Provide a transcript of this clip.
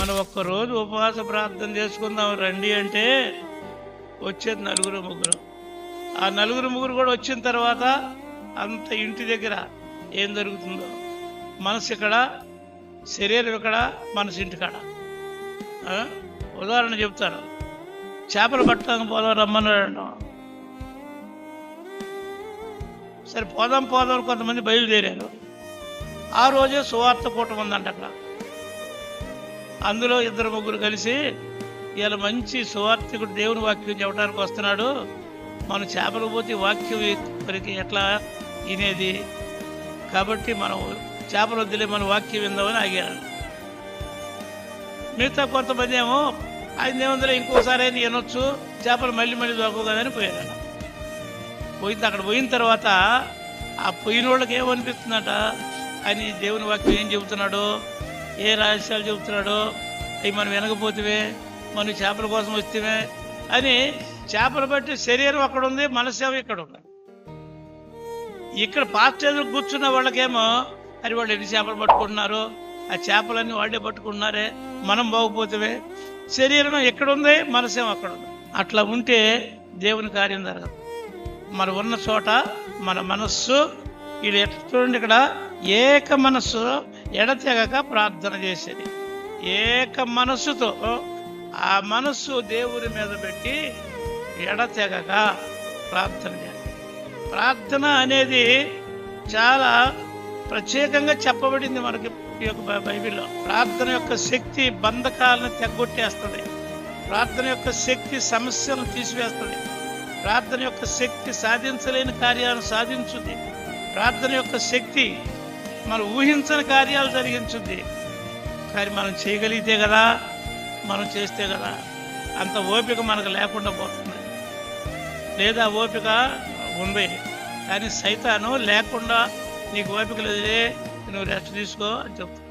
మనం ఒక్కరోజు ఉపవాస ప్రార్థన చేసుకుందాం రండి అంటే వచ్చేది నలుగురు ముగ్గురు. ఆ నలుగురు ముగ్గురు కూడా వచ్చిన తర్వాత అంత ఇంటి దగ్గర ఏం జరుగుతుందో, మనసు ఇక్కడ, శరీరం ఇక్కడ, మనసు ఇంటికాడ. ఉదాహరణ చెప్తాను. చేపలు పట్టడానికి పోదాం రమ్మన్నాడు. సరే పోదాం పోదాం కొంతమంది బయలుదేరారు. ఆ రోజే సువార్త కూటం ఉందంట అక్కడ. అందులో ఇద్దరు ముగ్గురు కలిసి ఇలా మంచి సువార్తికుడు దేవుని వాక్యం చెప్పడానికి వస్తున్నాడు, మనం చేపలు పోతే వాక్యం వరకు ఎట్లా వినేది, కాబట్టి మనం చేపలు వద్దులే మన వాక్యం విందామని ఆగారు. మిగతా కొంతమంది ఏమో ఆయన ఏముందిలే ఇంకోసారి అయినా వినొచ్చు, చేపలు మళ్ళీ మళ్ళీ దొరకదని పోయారు. అక్కడ పోయిన తర్వాత ఆ పోయిన వాళ్ళకి ఏమనిపిస్తుందట, ఆయన దేవుని వాక్యం ఏం చెబుతున్నాడో, ఏ రహస్యాలు చెబుతున్నాడో అవి మనం వినకపోతే, మనం చేపల కోసం వస్తే అని చేపలు బట్టి శరీరం అక్కడ ఉంది, మనసేమో ఇక్కడ ఉంది. ఇక్కడ పాస్టర్ కూర్చున్న వాళ్ళకేమో అది వాళ్ళు ఎన్ని చేపలు పట్టుకుంటున్నారు, ఆ చేపలన్నీ వాళ్ళే పట్టుకుంటున్నారే, మనం బాగుపోతే శరీరం ఎక్కడుంది, మనసేమో అక్కడ ఉంది. అట్లా ఉంటే దేవుని కార్యం జరగదు. మనం ఉన్న చోట మన మనస్సు వీళ్ళు చూడండి, ఇక్కడ ఏక మనస్సు ఎడతెగక ప్రార్థన చేసేది. ఏక మనస్సుతో ఆ మనస్సు దేవుని మీద పెట్టి ఎడతెగక ప్రార్థన చేయాలి. ప్రార్థన అనేది చాలా ప్రత్యేకంగా చెప్పబడింది మనకి ఈ యొక్క బైబిల్లో. ప్రార్థన యొక్క శక్తి బంధకాలను తెగ్గొట్టేస్తుంది. ప్రార్థన యొక్క శక్తి సమస్యలను తీసివేస్తుంది. ప్రార్థన యొక్క శక్తి సాధించలేని కార్యాలను సాధించుద్ది. ప్రార్థన యొక్క శక్తి మనం ఊహించని కార్యాలు జరిగించుద్ది. కానీ మనం చేయగలిగితే కదా, మనం చేస్తే కదా. అంత ఓపిక మనకు లేకుండా పోతుంది. లేదా ఓపిక ఉంది కానీ సైతాను లేకుండా నీకు ఓపిక లేదే, నువ్వు రెస్ట్ తీసుకో అని చెప్తాను.